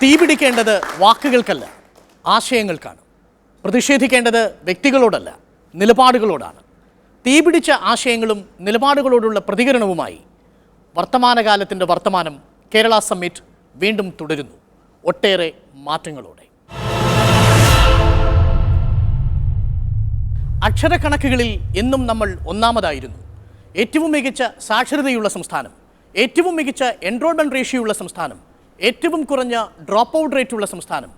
തീപിടിക്കേണ്ടത് വാക്കുകൾക്കല്ല, ആശയങ്ങൾക്കാണ്. പ്രതിഷേധിക്കേണ്ടത് വ്യക്തികളോടല്ല, നിലപാടുകളോടാണ്. തീപിടിച്ച ആശയങ്ങളും നിലപാടുകളോടുള്ള പ്രതികരണവുമായി വർത്തമാനകാലത്തിൻ്റെ വർത്തമാനം കേരള സമ്മിറ്റ് വീണ്ടും തുടരുന്നു, ഒട്ടേറെ മാറ്റങ്ങളോടെ. അക്ഷരക്കണക്കുകളിൽ എന്നും നമ്മൾ ഒന്നാമതായിരുന്നു. ഏറ്റവും മികച്ച സാക്ഷരതയുള്ള സംസ്ഥാനം, ഏറ്റവും മികച്ച എൻറോൾമെൻറ്റ് റേഷ്യോയുള്ള സംസ്ഥാനം, ഏറ്റവും കുറഞ്ഞ ഡ്രോപ്പ് ഔട്ട് റേറ്റുള്ള സംസ്ഥാനം.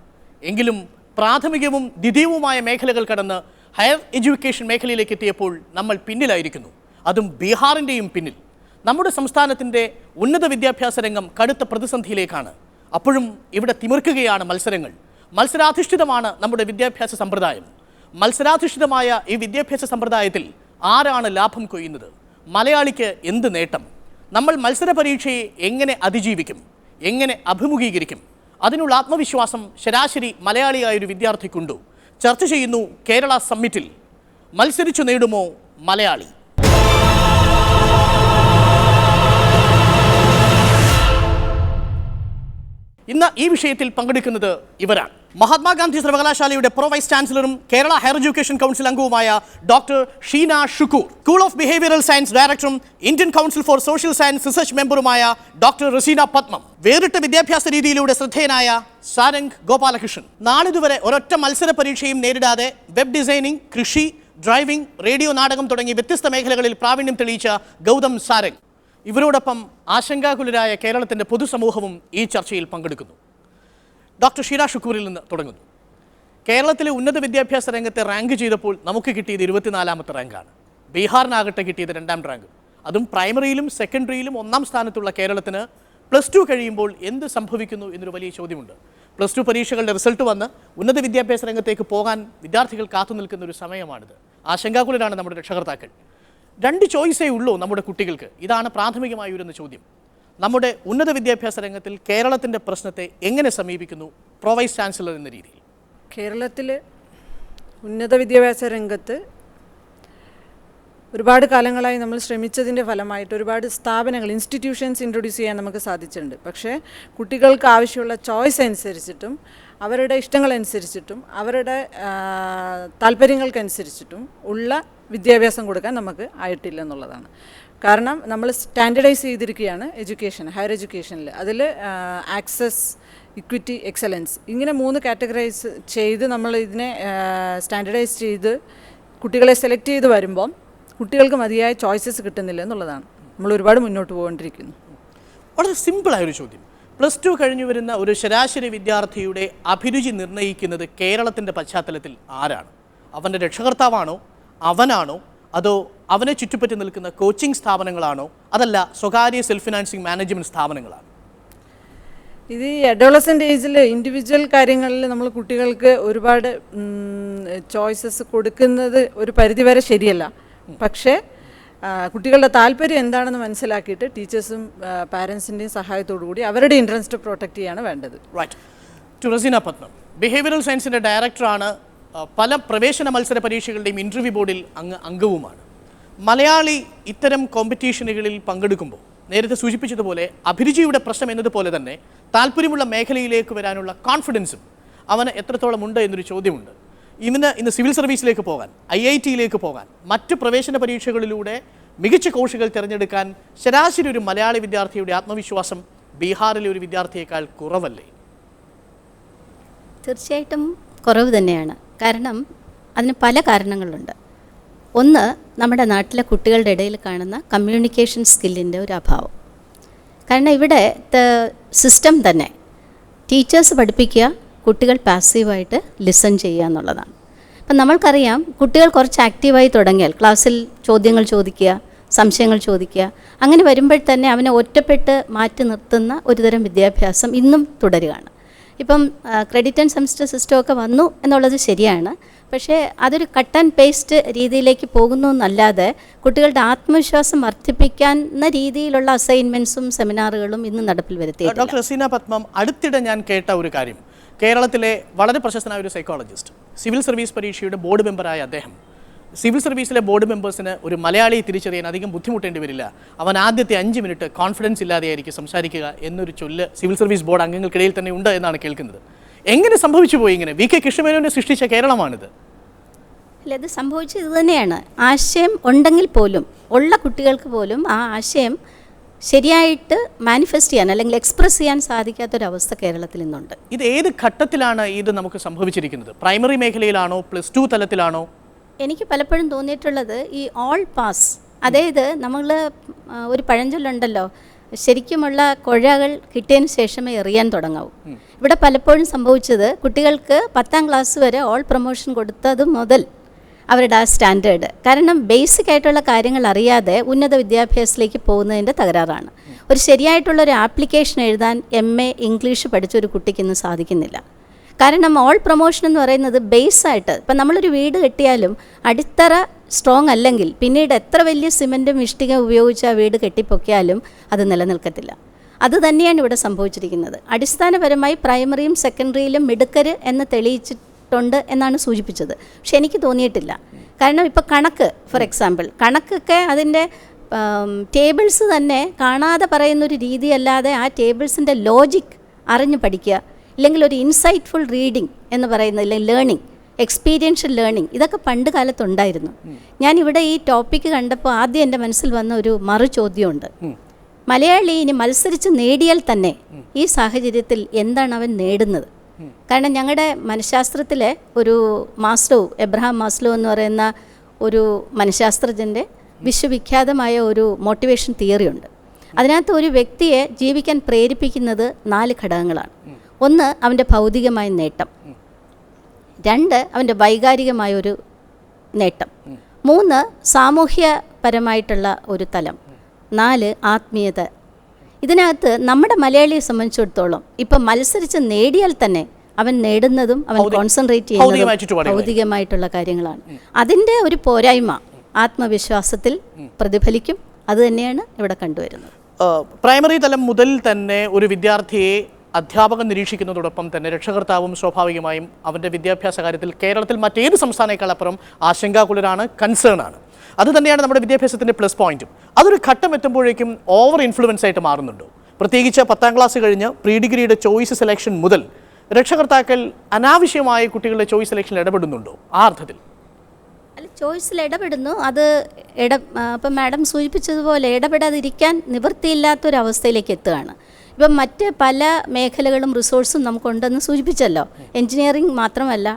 എങ്കിലും പ്രാഥമികവും ദ്വിതീയവുമായ മേഖലകൾ കടന്ന് ഹയർ എഡ്യൂക്കേഷൻ മേഖലയിലേക്ക് എത്തിയപ്പോൾ നമ്മൾ പിന്നിലായിരിക്കുന്നു, അതും ബീഹാറിൻ്റെയും പിന്നിൽ. നമ്മുടെ സംസ്ഥാനത്തിൻ്റെ ഉന്നത വിദ്യാഭ്യാസ രംഗം കടുത്ത പ്രതിസന്ധിയിലേക്കാണ്. അപ്പോഴും ഇവിടെ തിമിർക്കുകയാണ് മത്സരങ്ങൾ. മത്സരാധിഷ്ഠിതമാണ് നമ്മുടെ വിദ്യാഭ്യാസ സമ്പ്രദായം. മത്സരാധിഷ്ഠിതമായ ഈ വിദ്യാഭ്യാസ സമ്പ്രദായത്തിൽ ആരാണ് ലാഭം കൊയ്യുന്നത്? മലയാളിക്ക് എന്ത് നേട്ടം? നമ്മൾ മത്സര പരീക്ഷയെ എങ്ങനെ അതിജീവിക്കും, എങ്ങനെ അഭിമുഖീകരിക്കും? അതിനുള്ള ആത്മവിശ്വാസം ശരാശരി മലയാളിയായൊരു വിദ്യാർത്ഥിക്കുണ്ടോ? ചർച്ച ചെയ്യുന്നു കേരള സമ്മിറ്റിൽ. മത്സരിച്ചു നേടുമോ മലയാളി? ഇന്ന് ഈ വിഷയത്തിൽ പങ്കെടുക്കുന്നത് ഇവരാണ്. മഹാത്മാഗാന്ധി സർവകലാശാലയുടെ പ്രോ വൈസ് ചാൻസലറും കേരള ഹയർ എഡ്യൂക്കേഷൻ കൗൺസിൽ അംഗവുമായ doctor Sheena Shukkur, school of behavioural science ഡയറക്ടറും Indian council for social science research മെമ്പറുമായ ഡോക്ടർ റസീന പത്മം, വേറിട്ട വിദ്യാഭ്യാസ രീതിയിലൂടെ ശ്രദ്ധേയനായ സാരംഗ് ഗോപാലകൃഷ്ണൻ, നാളിതുവരെ ഒരൊറ്റ മത്സര പരീക്ഷയും നേരിടാതെ വെബ് ഡിസൈനിങ്, കൃഷി, ഡ്രൈവിംഗ്, റേഡിയോ നാടകം തുടങ്ങി വ്യത്യസ്ത മേഖലകളിൽ പ്രാവീണ്യം തെളിയിച്ച ഗൗതം സാരംഗ്. ഇവരോടൊപ്പം ആശങ്കാകുലരായ കേരളത്തിൻ്റെ പൊതുസമൂഹവും ഈ ചർച്ചയിൽ പങ്കെടുക്കുന്നു. ഡോക്ടർ ഷീന ഷുക്കൂറിൽ നിന്ന് തുടങ്ങുന്നു. കേരളത്തിലെ ഉന്നത വിദ്യാഭ്യാസ രംഗത്തെ റാങ്ക് ചെയ്തപ്പോൾ നമുക്ക് കിട്ടിയത് 24ാമത്തെ റാങ്കാണ്. ബീഹാറിനാകട്ടെ കിട്ടിയത് 2ാം റാങ്ക്. അതും പ്രൈമറിയിലും സെക്കൻഡറിയിലും 1ാം സ്ഥാനത്തുള്ള കേരളത്തിന് +2 കഴിയുമ്പോൾ എന്ത് സംഭവിക്കുന്നു എന്നൊരു വലിയ ചോദ്യമുണ്ട്. +2 പരീക്ഷകളുടെ റിസൾട്ട് വന്ന് ഉന്നത വിദ്യാഭ്യാസ രംഗത്തേക്ക് പോകാൻ വിദ്യാർത്ഥികൾ കാത്തു നിൽക്കുന്ന ഒരു സമയമാണിത്. ആശങ്കാകുലരാണ് നമ്മുടെ രക്ഷകർത്താക്കൾ. 2 ചോയ്സേ ഉള്ളൂ നമ്മുടെ കുട്ടികൾക്ക്. ഇതാണ് പ്രാഥമികമായി വരുന്ന ചോദ്യം. നമ്മുടെ ഉന്നത വിദ്യാഭ്യാസ രംഗത്തിൽ കേരളത്തിൻ്റെ പ്രശ്നത്തെ എങ്ങനെ സമീപിക്കുന്നു പ്രോ വൈസ് ചാൻസലർ എന്ന രീതിയിൽ? കേരളത്തിൽ ഉന്നത വിദ്യാഭ്യാസ രംഗത്ത് ഒരുപാട് കാലങ്ങളായി നമ്മൾ ശ്രമിച്ചതിൻ്റെ ഫലമായിട്ട് ഒരുപാട് സ്ഥാപനങ്ങൾ, ഇൻസ്റ്റിറ്റ്യൂഷൻസ് ഇൻട്രൊഡ്യൂസ് ചെയ്യാൻ നമുക്ക് സാധിച്ചിട്ടുണ്ട്. പക്ഷേ കുട്ടികൾക്ക് ആവശ്യമുള്ള ചോയ്സ് അനുസരിച്ചിട്ടും അവരുടെ ഇഷ്ടങ്ങളനുസരിച്ചിട്ടും അവരുടെ താല്പര്യങ്ങൾക്കനുസരിച്ചിട്ടും ഉള്ള വിദ്യാഭ്യാസം കൊടുക്കാൻ നമുക്ക് ആയിട്ടില്ല എന്നുള്ളതാണ്. കാരണം നമ്മൾ സ്റ്റാൻഡർഡൈസ് ചെയ്തിരിക്കുകയാണ് എഡ്യൂക്കേഷൻ, ഹയർ എഡ്യൂക്കേഷനിൽ. അതിൽ ആക്സസ്, ഇക്വിറ്റി, എക്സലൻസ്, ഇങ്ങനെ 3 കാറ്റഗറൈസ് ചെയ്ത് നമ്മൾ ഇതിനെ സ്റ്റാൻഡർഡൈസ് ചെയ്ത് കുട്ടികളെ സെലക്ട് ചെയ്ത് വരുമ്പം കുട്ടികൾക്ക് മതിയായ ചോയ്സസ് കിട്ടുന്നില്ല എന്നുള്ളതാണ്. നമ്മൾ ഒരുപാട് മുന്നോട്ട് പോകൊണ്ടിരിക്കുന്നു. വളരെ സിമ്പിളായൊരു ചോദ്യം. +2 കഴിഞ്ഞു വരുന്ന ഒരു ശരാശരി വിദ്യാർത്ഥിയുടെ അഭിരുചി നിർണ്ണയിക്കുന്നത് കേരളത്തിൻ്റെ പശ്ചാത്തലത്തിൽ ആരാണ്? അവൻ്റെ രക്ഷകർത്താവാണോ, അവനാണോ, അതോ അവനെ ചുറ്റിപ്പറ്റി നിൽക്കുന്ന കോച്ചിങ് സ്ഥാപനങ്ങളാണോ, അതല്ല സ്വകാര്യ സെൽഫ് ഫിനാൻസിങ് മാനേജ്മെൻറ്റ് സ്ഥാപനങ്ങളാണ്? ഇത് ഈ അഡോളസൻ്റ് ഏജിൽ ഇൻഡിവിജ്വൽ കാര്യങ്ങളിൽ നമ്മൾ കുട്ടികൾക്ക് ഒരുപാട് ചോയ്സസ് കൊടുക്കുന്നത് ഒരു പരിധിവരെ ശരിയല്ല. പക്ഷേ കുട്ടികളുടെ താല്പര്യം എന്താണെന്ന് മനസ്സിലാക്കിയിട്ട് ടീച്ചേഴ്സും പാരൻസിൻ്റെയും സഹായത്തോടു കൂടി അവരുടെ ഇൻട്രസ്റ്റ് പ്രൊട്ടക്റ്റ് ചെയ്യാണ് വേണ്ടത്. Right. Two Raseena Padmam, behavioural സയൻസിൻ്റെ ഡയറക്ടറാണ്, പല പ്രവേശന മത്സര പരീക്ഷകളുടെയും ഇൻ്റർവ്യൂ ബോർഡിൽ അംഗവുമാണ്. മലയാളി ഇത്തരം കോമ്പറ്റീഷനുകളിൽ പങ്കെടുക്കുമ്പോൾ നേരത്തെ സൂചിപ്പിച്ചതുപോലെ അഭിരുചിയുടെ പ്രശ്നം എന്നതുപോലെ തന്നെ താല്പര്യമുള്ള മേഖലയിലേക്ക് വരാനുള്ള കോൺഫിഡൻസും അവന് എത്രത്തോളം ഉണ്ട് എന്നൊരു ചോദ്യമുണ്ട്. ഇന്ന് സിവിൽ സർവീസിലേക്ക് പോകാൻ, IIT-യിലേക്ക് പോകാൻ, മറ്റ് പ്രവേശന പരീക്ഷകളിലൂടെ മികച്ച കോഴ്സുകൾ തിരഞ്ഞെടുക്കാൻ ശരാശരി ഒരു മലയാളി വിദ്യാർത്ഥിയുടെ ആത്മവിശ്വാസം ബീഹാറിലെ ഒരു വിദ്യാർത്ഥിയേക്കാൾ കുറവല്ലേ? തീർച്ചയായിട്ടും കുറവ് തന്നെയാണ്. കാരണം അതിന് പല കാരണങ്ങളുണ്ട്. ഒന്ന്, നമ്മുടെ നാട്ടിലെ കുട്ടികളുടെ ഇടയിൽ കാണുന്ന കമ്മ്യൂണിക്കേഷൻ സ്കില്ലിൻ്റെ ഒരു അഭാവം. കാരണം ഇവിടെ സിസ്റ്റം തന്നെ ടീച്ചേഴ്സ് പഠിപ്പിക്കുക, കുട്ടികൾ പാസീവായിട്ട് ലിസൺ ചെയ്യുക എന്നുള്ളതാണ്. അപ്പം നമ്മൾക്കറിയാം, കുട്ടികൾ കുറച്ച് ആക്റ്റീവായി തുടങ്ങിയാൽ ക്ലാസ്സിൽ ചോദ്യങ്ങൾ ചോദിക്കുക, സംശയങ്ങൾ ചോദിക്കുക, അങ്ങനെ വരുമ്പോൾ തന്നെ അവനെ ഒറ്റപ്പെട്ട് മാറ്റി നിർത്തുന്ന ഒരുതരം വിദ്യാഭ്യാസം ഇന്നും തുടരുകയാണ്. ഇപ്പം ക്രെഡിറ്റ് ആൻഡ് സെമസ്റ്റർ സിസ്റ്റമൊക്കെ വന്നു എന്നുള്ളത് ശരിയാണ്. പക്ഷേ അതൊരു കട്ട് ആൻഡ് പേസ്റ്റ് രീതിയിലേക്ക് പോകുന്നു എന്നല്ലാതെ കുട്ടികളുടെ ആത്മവിശ്വാസം വർദ്ധിപ്പിക്കുന്ന രീതിയിലുള്ള അസൈൻമെൻറ്റ്സും സെമിനാറുകളും ഇന്ന് നടപ്പിൽ വരുത്തിയിട്ടില്ല. ഡോക്ടർ റസീന പത്മം, അടുത്തിടെ ഞാൻ കേട്ട ഒരു കാര്യം, കേരളത്തിലെ വളരെ പ്രശസ്തനായ ഒരു സൈക്കോളജിസ്റ്റ്, സിവിൽ സർവീസ് പരീക്ഷയുടെ ബോർഡ് മെമ്പറായ അദ്ദേഹം സിവിൽ സർവീസിലെ ബോർഡ് മെമ്പേഴ്സിന് ഒരു മലയാളിയെ തിരിച്ചറിയാൻ അധികം ബുദ്ധിമുട്ടേണ്ടി വരില്ല, അവൻ ആദ്യത്തെ 5 മിനിറ്റ് കോൺഫിഡൻസ് ഇല്ലാതെയായിരിക്കും സംസാരിക്കുക എന്നൊരു ചൊല്ല് സിവിൽ സർവീസ് ബോർഡ് അംഗങ്ങൾക്കിടയിൽ തന്നെ ഉണ്ട് എന്നാണ് കേൾക്കുന്നത്. എങ്ങനെ സംഭവിച്ചു പോയി ഇങ്ങനെ? വി കെ കൃഷ്ണമേനോനെ സൃഷ്ടിച്ച കേരളമാണിത്. അല്ല, ഇത് സംഭവിച്ചത് ഇത് തന്നെയാണ്. ആശയം ഉണ്ടെങ്കിൽ പോലും, ഉള്ള കുട്ടികൾക്ക് പോലും ആ ആശയം ശരിയായിട്ട് മാനിഫെസ്റ്റ് ചെയ്യാൻ അല്ലെങ്കിൽ എക്സ്പ്രസ് ചെയ്യാൻ സാധിക്കാത്തൊരവസ്ഥ കേരളത്തിൽ ഇന്നുണ്ട്. ഇത് ഏത് ഘട്ടത്തിലാണ് ഇത് നമുക്ക് സംഭവിച്ചിരിക്കുന്നത്? പ്രൈമറി മേഖലയിലാണോ, +2 തലത്തിലാണോ? എനിക്ക് പലപ്പോഴും തോന്നിയിട്ടുള്ളത് ഈ ഓൾ പാസ്, അതായത് നമ്മൾ ഒരു പഴഞ്ചൊല്ലുണ്ടല്ലോ, ശരിക്കുമുള്ള കുഴകൾ കിട്ടിയതിന് ശേഷമേ എറിയാൻ തുടങ്ങാവൂ. ഇവിടെ പലപ്പോഴും സംഭവിച്ചത് കുട്ടികൾക്ക് 10ാം ക്ലാസ് വരെ ഓൾ പ്രൊമോഷൻ കൊടുത്തത് മുതൽ അവരുടെ ആ സ്റ്റാൻഡേർഡ്, കാരണം ബേസിക് ആയിട്ടുള്ള കാര്യങ്ങൾ അറിയാതെ ഉന്നത വിദ്യാഭ്യാസത്തിലേക്ക് പോകുന്നതിൻ്റെ തകരാറാണ്. ഒരു ശരിയായിട്ടുള്ളൊരു ആപ്ലിക്കേഷൻ എഴുതാൻ MA ഇംഗ്ലീഷ് പഠിച്ച ഒരു കുട്ടിക്ക് ഇന്ന് സാധിക്കുന്നില്ല. കാരണം ഓൾ പ്രൊമോഷൻ എന്ന് പറയുന്നത് ബേസായിട്ട്, ഇപ്പം നമ്മളൊരു വീട് കെട്ടിയാലും അടിത്തറ സ്ട്രോങ് അല്ലെങ്കിൽ പിന്നീട് എത്ര വലിയ സിമൻറ്റും ഇഷ്ടിക ഉപയോഗിച്ച് ആ വീട് കെട്ടിപ്പൊക്കിയാലും അത് നിലനിൽക്കത്തില്ല. അത് തന്നെയാണ് ഇവിടെ സംഭവിച്ചിരിക്കുന്നത്. അടിസ്ഥാനപരമായി പ്രൈമറിയും സെക്കൻഡറിയിലും മിടുക്കര് എന്ന് തെളിയിച്ചിട്ടുണ്ട് എന്നാണ് സൂചിപ്പിച്ചത്. പക്ഷെ എനിക്ക് തോന്നിയിട്ടില്ല. കാരണം ഇപ്പോൾ കണക്ക്, ഫോർ എക്സാമ്പിൾ, കണക്കൊക്കെ അതിൻ്റെ ടേബിൾസ് തന്നെ കാണാതെ പറയുന്നൊരു രീതിയല്ലാതെ ആ ടേബിൾസിൻ്റെ ലോജിക് അറിഞ്ഞ് പഠിക്കുക, ഇല്ലെങ്കിൽ ഒരു ഇൻസൈറ്റ്ഫുൾ റീഡിങ് എന്ന് പറയുന്നത്, അല്ലെങ്കിൽ ലേണിംഗ്, എക്സ്പീരിയൻഷ്യൽ ലേണിംഗ്, ഇതൊക്കെ പണ്ട് കാലത്തുണ്ടായിരുന്നു. ഞാനിവിടെ ഈ ടോപ്പിക്ക് കണ്ടപ്പോൾ ആദ്യം എൻ്റെ മനസ്സിൽ വന്ന ഒരു മറു ചോദ്യമുണ്ട്. മലയാളി ഇനി മത്സരിച്ച് നേടിയാൽ തന്നെ ഈ സാഹചര്യത്തിൽ എന്താണ് അവൻ നേടുന്നത്? കാരണം ഞങ്ങളുടെ മനഃശാസ്ത്രത്തിലെ ഒരു മാസ്ലോ, എബ്രഹാം മാസ്ലോ എന്ന് പറയുന്ന ഒരു മനഃശാസ്ത്രജ്ഞൻ്റെ വിശ്വവിഖ്യാതമായ ഒരു മോട്ടിവേഷൻ തിയറി ഉണ്ട്. അതിനകത്ത് ഒരു വ്യക്തിയെ ജീവിക്കാൻ പ്രേരിപ്പിക്കുന്നത് 4 ഘടകങ്ങളാണ്. 1 അവൻ്റെ ഭൗതികമായ നേട്ടം, 2 അവൻ്റെ വൈകാരികമായ ഒരു നേട്ടം, 3 സാമൂഹ്യപരമായിട്ടുള്ള ഒരു തലം, 4 ആത്മീയത. ഇതിനകത്ത് നമ്മുടെ മലയാളിയെ സംബന്ധിച്ചിടത്തോളം ഇപ്പം മത്സരിച്ച് നേടിയാൽ തന്നെ അവൻ നേടുന്നതും അവൻ കോൺസെൻട്രേറ്റ് ചെയ്യുന്നതും ഭൗതികമായിട്ടുള്ള കാര്യങ്ങളാണ്. അതിൻ്റെ ഒരു പോരായ്മ ആത്മവിശ്വാസത്തിൽ പ്രതിഫലിക്കും. അത് തന്നെയാണ് ഇവിടെ കണ്ടുവരുന്നത്. പ്രൈമറി തലം മുതൽ തന്നെ ഒരു വിദ്യാർത്ഥിയെ അധ്യാപകൻ നിരീക്ഷിക്കുന്നതോടൊപ്പം തന്നെ രക്ഷകർത്താവും സ്വാഭാവികമായും അവൻ്റെ വിദ്യാഭ്യാസ കാര്യത്തിൽ കേരളത്തിൽ മറ്റേത് സംസ്ഥാനങ്ങളപ്പുറം ആശങ്കാകുലരാണ്, കൺസേൺ ആണ്. അത് തന്നെയാണ് നമ്മുടെ വിദ്യാഭ്യാസത്തിൻ്റെ പ്ലസ് പോയിന്റും. അതൊരു ഘട്ടം എത്തുമ്പോഴേക്കും ഓവർ ഇൻഫ്ലുവൻസ് ആയിട്ട് മാറുന്നുണ്ടോ? പ്രത്യേകിച്ച് 10ാം ക്ലാസ് കഴിഞ്ഞ് പ്രീ ഡിഗ്രിയുടെ ചോയ്സ് സെലക്ഷൻ മുതൽ രക്ഷകർത്താക്കൾ അനാവശ്യമായ കുട്ടികളുടെ ചോയ്സ് സെലക്ഷനിൽ ഇടപെടുന്നുണ്ടോ? ആ അർത്ഥത്തിൽ അല്ല, ചോയ്സിൽ ഇടപെടുന്നു. അത് ഇപ്പം മാഡം സൂചിപ്പിച്ചതുപോലെ ഇടപെടാതിരിക്കാൻ നിവൃത്തിയില്ലാത്തൊരവസ്ഥയിലേക്ക് എത്തുകയാണ്. ഇപ്പം മറ്റ് പല മേഖലകളും റിസോഴ്സും നമുക്കുണ്ടെന്ന് സൂചിപ്പിച്ചല്ലോ. എൻജിനീയറിംഗ് മാത്രമല്ല,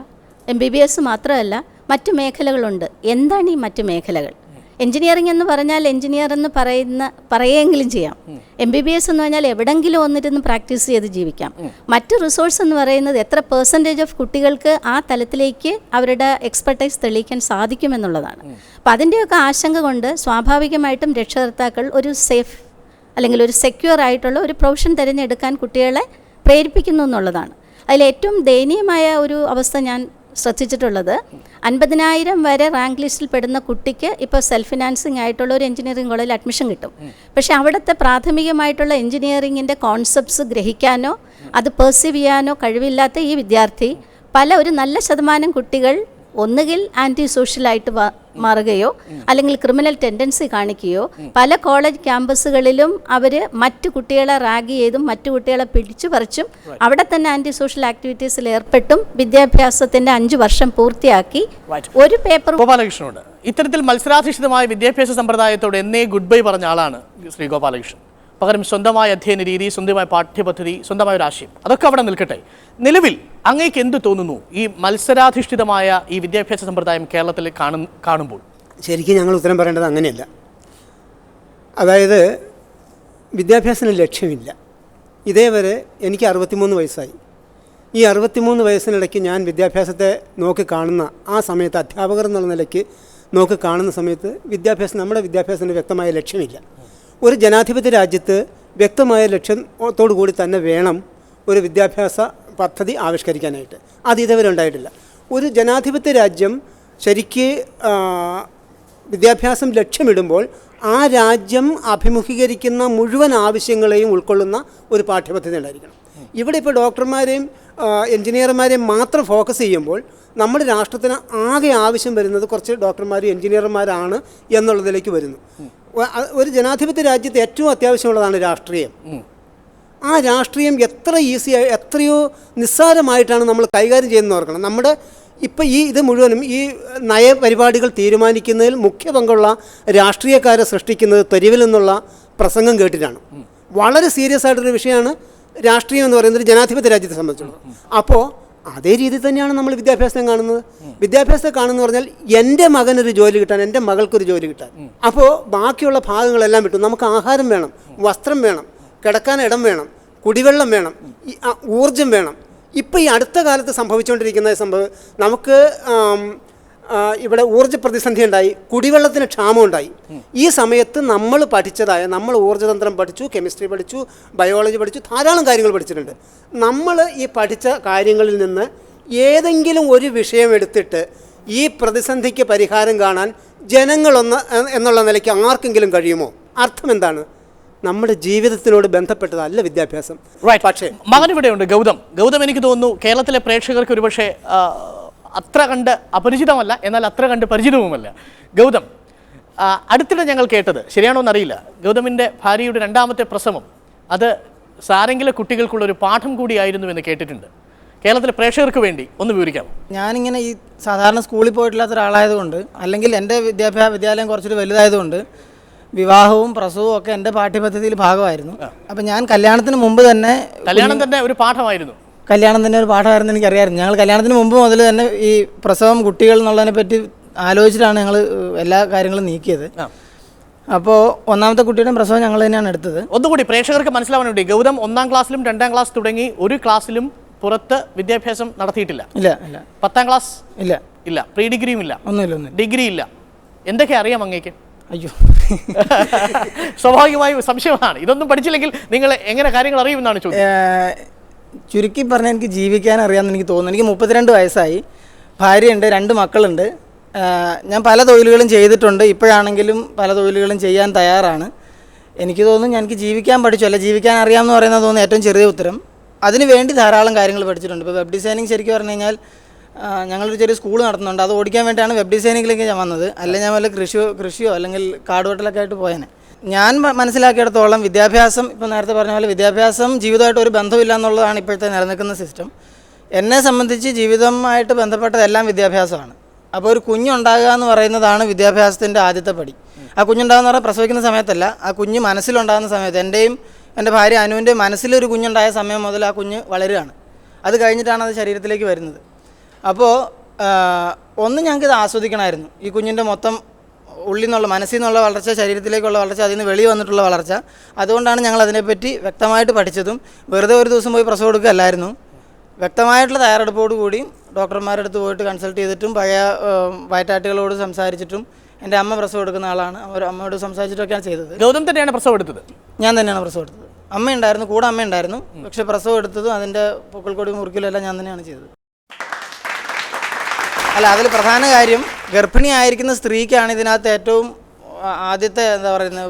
MBBS മാത്രമല്ല, മറ്റു മേഖലകളുണ്ട്. എന്താണ് ഈ മറ്റു മേഖലകൾ? എൻജിനീയറിംഗ് എന്ന് പറഞ്ഞാൽ എൻജിനീയർ എന്ന് പറയുകയെങ്കിലും ചെയ്യാം. MBBS എന്ന് പറഞ്ഞാൽ എവിടെങ്കിലും ഒന്നിരുന്ന് പ്രാക്ടീസ് ചെയ്ത് ജീവിക്കാം. മറ്റ് റിസോഴ്സ് എന്ന് പറയുന്നത് എത്ര % ഓഫ് കുട്ടികൾക്ക് ആ തലത്തിലേക്ക് അവരുടെ എക്സ്പെർട്ടൈസ് തെളിയിക്കാൻ സാധിക്കുമെന്നുള്ളതാണ്. അപ്പം അതിൻ്റെയൊക്കെ ആശങ്ക കൊണ്ട് സ്വാഭാവികമായിട്ടും രക്ഷകർത്താക്കൾ ഒരു സേഫ് അല്ലെങ്കിൽ ഒരു സെക്യൂർ ആയിട്ടുള്ള ഒരു പ്രൊഫഷൻ തിരഞ്ഞെടുക്കാൻ കുട്ടികളെ പ്രേരിപ്പിക്കുന്നു എന്നുള്ളതാണ്. അതിലേറ്റവും ദയനീയമായ ഒരു അവസ്ഥ ഞാൻ ശ്രദ്ധിച്ചിട്ടുള്ളത്, 50,000 വരെ റാങ്ക് ലിസ്റ്റിൽ പെടുന്ന കുട്ടിക്ക് ഇപ്പോൾ സെൽഫ് ഫിനാൻസിങ് ആയിട്ടുള്ള ഒരു എഞ്ചിനീയറിംഗ് കോളേജിൽ അഡ്മിഷൻ കിട്ടും. പക്ഷേ അവിടുത്തെ പ്രാഥമികമായിട്ടുള്ള എഞ്ചിനീയറിങ്ങിൻ്റെ കോൺസെപ്റ്റ്സ് ഗ്രഹിക്കാനോ അത് പെർസീവ് ചെയ്യാനോ കഴിവില്ലാത്ത ഈ വിദ്യാർത്ഥി, ഒരു നല്ല ശതമാനം കുട്ടികൾ ഒന്നുകിൽ ആൻറ്റി സോഷ്യലായിട്ട് മാറുകയോ അല്ലെങ്കിൽ ക്രിമിനൽ ടെൻഡൻസി കാണിക്കുകയോ, പല കോളേജ് ക്യാമ്പസുകളിലും അവർ മറ്റു കുട്ടികളെ റാഗ് ചെയ്തും മറ്റു കുട്ടികളെ പിടിച്ചു പറിച്ചും അവിടെ തന്നെ ആൻറ്റി സോഷ്യൽ ആക്ടിവിറ്റീസിൽ ഏർപ്പെട്ടും വിദ്യാഭ്യാസത്തിൻ്റെ 5 വർഷം പൂർത്തിയാക്കി ഒരു പേപ്പർ. ഗോപാലകൃഷ്ണനോട് ഇത്തരത്തിൽ മത്സരാധിഷ്ഠിതമായ വിദ്യാഭ്യാസ സമ്പ്രദായത്തോട് എന്നേ ഗുഡ് ബൈ പറഞ്ഞ ആളാണ് ശ്രീ ഗോപാലകൃഷ്ണൻ. പകരം സ്വന്തമായ അധ്യയന രീതി, സ്വന്തമായ പാഠ്യപദ്ധതി, സ്വന്തമായ ഒരു ആശയം, അതൊക്കെ അവിടെ നിൽക്കട്ടെ. നിലവിൽ അങ്ങേക്ക് എന്ത് തോന്നുന്നു ഈ മത്സരാധിഷ്ഠിതമായ ഈ വിദ്യാഭ്യാസ സമ്പ്രദായം കേരളത്തിൽ കാണുമ്പോൾ? ശരിക്കും ഞങ്ങൾ ഉത്തരം പറയേണ്ടത് അങ്ങനെയല്ല. അതായത് വിദ്യാഭ്യാസത്തിന് ലക്ഷ്യമില്ല. ഇതേവരെ എനിക്ക് 63 വയസ്സായി. ഈ 63 വയസ്സിനിടയ്ക്ക് ഞാൻ വിദ്യാഭ്യാസത്തെ നോക്കിക്കാണുന്ന ആ സമയത്ത്, അധ്യാപകർ എന്നുള്ള നിലയ്ക്ക് നോക്കിക്കാണുന്ന സമയത്ത് നമ്മുടെ വിദ്യാഭ്യാസത്തിന് വ്യക്തമായ ലക്ഷ്യമില്ല. ഒരു ജനാധിപത്യ രാജ്യത്ത് വ്യക്തമായ ലക്ഷ്യത്തോടു കൂടി തന്നെ വേണം ഒരു വിദ്യാഭ്യാസ പദ്ധതി ആവിഷ്കരിക്കാനായിട്ട്. അത് ഇതുവരെ ഉണ്ടായിട്ടില്ല. ഒരു ജനാധിപത്യ രാജ്യം ശരിക്ക് വിദ്യാഭ്യാസം ലക്ഷ്യമിടുമ്പോൾ ആ രാജ്യം അഭിമുഖീകരിക്കുന്ന മുഴുവൻ ആവശ്യങ്ങളെയും ഉൾക്കൊള്ളുന്ന ഒരു പാഠ്യപദ്ധതി ഉണ്ടായിരിക്കണം. ഇവിടെ ഇപ്പോൾ ഡോക്ടർമാരെയും എൻജിനീയർമാരെയും മാത്രം ഫോക്കസ് ചെയ്യുമ്പോൾ നമ്മുടെ രാഷ്ട്രത്തിന് ആകെ ആവശ്യം വരുന്നത് കുറച്ച് ഡോക്ടർമാരും എൻജിനീയർമാരാണ് എന്നുള്ളതിലേക്ക് വരുന്നു. ഒരു ജനാധിപത്യ രാജ്യത്ത് ഏറ്റവും അത്യാവശ്യമുള്ളതാണ് രാഷ്ട്രീയം. ആ രാഷ്ട്രീയം എത്ര ഈസിയായി എത്രയോ നിസ്സാരമായിട്ടാണ് നമ്മൾ കൈകാര്യം ചെയ്യുന്നത് ഓർക്കണം. നമ്മുടെ ഇപ്പം ഇത് മുഴുവനും ഈ നയപരിപാടികൾ തീരുമാനിക്കുന്നതിൽ മുഖ്യ പങ്കുള്ള രാഷ്ട്രീയക്കാരെ സൃഷ്ടിക്കുന്നത് തെരുവിൽ നിന്നുള്ള പ്രസംഗം കേട്ടിട്ടാണ്. വളരെ സീരിയസ് ആയിട്ടൊരു വിഷയമാണ് രാഷ്ട്രീയം എന്ന് പറയുന്നത് ജനാധിപത്യ രാജ്യത്തെ സംബന്ധിച്ചിടത്തോളം. അപ്പോൾ അതേ രീതിയിൽ തന്നെയാണ് നമ്മൾ വിദ്യാഭ്യാസം കാണുന്നത്. വിദ്യാഭ്യാസത്തെ കാണുന്നു പറഞ്ഞാൽ എൻ്റെ മകനൊരു ജോലി കിട്ടാൻ, എൻ്റെ മകൾക്കൊരു ജോലി കിട്ടാൻ. അപ്പോൾ ബാക്കിയുള്ള ഭാഗങ്ങളെല്ലാം വിട്ടു. നമുക്ക് ആഹാരം വേണം, വസ്ത്രം വേണം, കിടക്കാൻ ഇടം വേണം, കുടിവെള്ളം വേണം, ഊർജം വേണം. ഇപ്പോൾ ഈ അടുത്ത കാലത്ത് സംഭവിച്ചുകൊണ്ടിരിക്കുന്ന നമുക്ക് ഇവിടെ ഊർജ്ജ പ്രതിസന്ധി ഉണ്ടായി, കുടിവെള്ളത്തിന് ക്ഷാമം ഉണ്ടായി. ഈ സമയത്ത് നമ്മൾ ഊർജ്ജതന്ത്രം പഠിച്ചു, കെമിസ്ട്രി പഠിച്ചു, ബയോളജി പഠിച്ചു, ധാരാളം കാര്യങ്ങൾ പഠിച്ചിട്ടുണ്ട്. നമ്മൾ ഈ പഠിച്ച കാര്യങ്ങളിൽ നിന്ന് ഏതെങ്കിലും ഒരു വിഷയം എടുത്തിട്ട് ഈ പ്രതിസന്ധിക്ക് പരിഹാരം കാണാൻ എന്നുള്ള നിലയ്ക്ക് ആർക്കെങ്കിലും കഴിയുമോ? അർത്ഥം എന്താണ്? നമ്മുടെ ജീവിതത്തിനോട് ബന്ധപ്പെട്ടതല്ല വിദ്യാഭ്യാസം. പക്ഷേ മകനിവിടെയുണ്ട് ഗൗതം എനിക്ക് തോന്നുന്നു കേരളത്തിലെ പ്രേക്ഷകർക്ക് ഒരുപക്ഷെ അത്ര കണ്ട് അപരിചിതമല്ല, എന്നാൽ അത്ര കണ്ട് പരിചിതവുമല്ല. ഗൗതം, അടുത്തിടെ ഞങ്ങൾ കേട്ടത് ശരിയാണോ എന്നറിയില്ല, ഗൗതമിൻ്റെ ഭാര്യയുടെ രണ്ടാമത്തെ പ്രസവം അത് സാരെങ്കിലെ കുട്ടികൾക്കുള്ളൊരു പാഠം കൂടിയായിരുന്നു എന്ന് കേട്ടിട്ടുണ്ട്. കേരളത്തിലെ പ്രേക്ഷകർക്ക് വേണ്ടി ഒന്ന് വിവരിക്കാം. ഞാനിങ്ങനെ ഈ സാധാരണ സ്കൂളിൽ പോയിട്ടില്ലാത്ത ഒരാളായതുകൊണ്ട്, അല്ലെങ്കിൽ എൻ്റെ വിദ്യാലയം കുറച്ചൊരു വലുതായതുകൊണ്ട് വിവാഹവും പ്രസവവും ഒക്കെ എൻ്റെ പാഠ്യപദ്ധതിയിൽ ഭാഗമായിരുന്നു. അപ്പം ഞാൻ കല്യാണത്തിന് മുമ്പ് തന്നെ കല്യാണം തന്നെ ഒരു പാഠമായിരുന്നു എനിക്കറിയാമായിരുന്നു. ഞങ്ങൾ കല്യാണത്തിന് മുമ്പ് മുതൽ തന്നെ ഈ പ്രസവം, കുട്ടികൾ എന്നുള്ളതിനെ പറ്റി ആലോചിച്ചിട്ടാണ് ഞങ്ങൾ എല്ലാ കാര്യങ്ങളും നീക്കിയത്. അപ്പോൾ ഒന്നാമത്തെ കുട്ടിയുടെ പ്രസവം ഞങ്ങൾ തന്നെയാണ് എടുത്തത്. ഒന്നുകൂടി പ്രേക്ഷകർക്ക് മനസ്സിലാവാൻ വേണ്ടി, ഗൗതം 1ാം ക്ലാസ്സിലും 2ാം ക്ലാസ് തുടങ്ങി ഒരു ക്ലാസ്സിലും പുറത്ത് വിദ്യാഭ്യാസം നടത്തിയിട്ടില്ല. ഇല്ല. 10ാം ക്ലാസ് ഇല്ല. പ്രീ ഡിഗ്രിയും ഇല്ല. ഒന്നുമില്ല. ഡിഗ്രി ഇല്ല. എന്തൊക്കെ അറിയാം അങ്ങേക്ക്? അയ്യോ, സ്വാഭാവികമായും സംശയമാണ്. ഇതൊന്നും പഠിച്ചില്ലെങ്കിൽ നിങ്ങൾ എങ്ങനെ കാര്യങ്ങൾ അറിയുമെന്നാണ് ചോദ്യം. ചുരുക്കി പറഞ്ഞാൽ എനിക്ക് ജീവിക്കാൻ അറിയാമെന്ന് എനിക്ക് തോന്നുന്നു. എനിക്ക് 32 വയസ്സായി, ഭാര്യയുണ്ട്, 2 മക്കളുണ്ട്. ഞാൻ പല തൊഴിലുകളും ചെയ്തിട്ടുണ്ട്, ഇപ്പോഴാണെങ്കിലും പല തൊഴിലുകളും ചെയ്യാൻ തയ്യാറാണ്. എനിക്ക് തോന്നുന്നു എനിക്ക് ജീവിക്കാൻ പഠിച്ചു, അല്ല ജീവിക്കാൻ അറിയാമെന്ന് പറയുന്നത് തോന്നുന്നു ഏറ്റവും ചെറിയ ഉത്തരം. അതിന് വേണ്ടി ധാരാളം കാര്യങ്ങൾ പഠിച്ചിട്ടുണ്ട്. ഇപ്പോൾ വെബ് ഡിസൈനിങ് ശരിക്കും പറഞ്ഞു കഴിഞ്ഞാൽ ഞങ്ങളൊരു ചെറിയ സ്കൂൾ നടത്തുന്നുണ്ട്, അത് ഓടിക്കാൻ വേണ്ടിയാണ് വെബ് ഡിസൈനിങ്ങിലേക്ക് ഞാൻ വന്നത്. അല്ലെങ്കിൽ ഞാൻ വല്ല കൃഷിയോ അല്ലെങ്കിൽ കാടുവെട്ടലൊക്കെ ആയിട്ട് പോയേനെ. ഞാൻ മനസ്സിലാക്കിയിടത്തോളം വിദ്യാഭ്യാസം, ഇപ്പോൾ നേരത്തെ പറഞ്ഞ പോലെ വിദ്യാഭ്യാസം ജീവിതമായിട്ട് ഒരു ബന്ധമില്ല എന്നുള്ളതാണ് ഇപ്പോഴത്തെ നിലനിൽക്കുന്ന സിസ്റ്റം. എന്നെ സംബന്ധിച്ച് ജീവിതവുമായിട്ട് ബന്ധപ്പെട്ടതെല്ലാം വിദ്യാഭ്യാസമാണ്. അപ്പോൾ ഒരു കുഞ്ഞുണ്ടാകുക എന്ന് പറയുന്നതാണ് വിദ്യാഭ്യാസത്തിൻ്റെ ആദ്യത്തെ പടി. ആ കുഞ്ഞുണ്ടാകുന്ന പറഞ്ഞാൽ പ്രസവിക്കുന്ന സമയത്തല്ല, ആ കുഞ്ഞ് മനസ്സിലുണ്ടാകുന്ന സമയത്ത്. എൻ്റെയും എൻ്റെ ഭാര്യ അനുവിൻ്റെ മനസ്സിലൊരു കുഞ്ഞുണ്ടായ സമയം മുതൽ ആ കുഞ്ഞ് വളരുകയാണ്. അത് കഴിഞ്ഞിട്ടാണ് അത് ശരീരത്തിലേക്ക് വരുന്നത്. അപ്പോൾ ഞങ്ങൾക്കിത് ആസ്വദിക്കണമായിരുന്നു, ഈ കുഞ്ഞിൻ്റെ മൊത്തം ഉള്ളിൽ നിന്നുള്ള, മനസ്സിൽ നിന്നുള്ള വളർച്ച, ശരീരത്തിലേക്കുള്ള വളർച്ച, അതിൽ നിന്ന് വെളി വന്നിട്ടുള്ള വളർച്ച. അതുകൊണ്ടാണ് ഞങ്ങൾ അതിനെപ്പറ്റി വ്യക്തമായിട്ട് പഠിച്ചതും. വെറുതെ ഒരു ദിവസം പോയി പ്രസവം എടുക്കുകയല്ലായിരുന്നു, വ്യക്തമായിട്ടുള്ള തയ്യാറെടുപ്പോടു കൂടിയും ഡോക്ടർമാരുടെ അടുത്ത് പോയിട്ട് കൺസൾട്ട് ചെയ്തിട്ടും പഴയ വയറ്റാട്ടുകളോട് സംസാരിച്ചിട്ടും. എൻ്റെ അമ്മ പ്രസവം എടുക്കുന്ന ആളാണ്, അമ്മയോട് സംസാരിച്ചിട്ടൊക്കെയാണ് ചെയ്തത്. ഗൗതം തന്നെയാണ് പ്രസവം എടുത്തത്? ഞാൻ തന്നെയാണ് പ്രസവം എടുത്തത്. അമ്മയുണ്ടായിരുന്നു, കൂടെ അമ്മയുണ്ടായിരുന്നു. പക്ഷേ പ്രസവം എടുത്തതും അതിൻ്റെ പൊക്കിൾക്കൊടി മുറിക്കലും എല്ലാം ഞാൻ തന്നെയാണ് ചെയ്തത്. അല്ല, അതിൽ പ്രധാന കാര്യം ഗർഭിണിയായിരിക്കുന്ന സ്ത്രീക്കാണ് ഇതിനകത്ത് ഏറ്റവും ആദ്യത്തെ എന്താ പറയുന്നത്,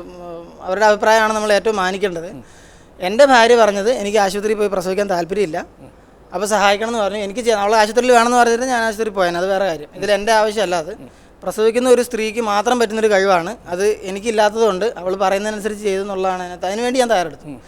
അവരുടെ അഭിപ്രായമാണ് നമ്മൾ ഏറ്റവും മാനിക്കേണ്ടത്. എൻ്റെ ഭാര്യ പറഞ്ഞത് എനിക്ക് ആശുപത്രിയിൽ പോയി പ്രസവിക്കാൻ താല്പര്യമില്ല, അപ്പോൾ സഹായിക്കണം എന്ന് പറഞ്ഞു. എനിക്ക് അവളെ ആശുപത്രിയിൽ വേണമെന്ന് പറഞ്ഞിട്ട് ഞാൻ ആശുപത്രിയിൽ പോയാൽ, അത് വേറെ കാര്യം. ഇതിൽ എൻ്റെ ആവശ്യമല്ല, അത് പ്രസവിക്കുന്ന ഒരു സ്ത്രീക്ക് മാത്രം പറ്റുന്നൊരു കഴിവാണ്. അത് എനിക്കില്ലാത്തതുകൊണ്ട് അവൾ പറയുന്നതനുസരിച്ച് ചെയ്തെന്നുള്ളതാണ്. അതിനുവേണ്ടി ഞാൻ തയ്യാറെടുത്തു.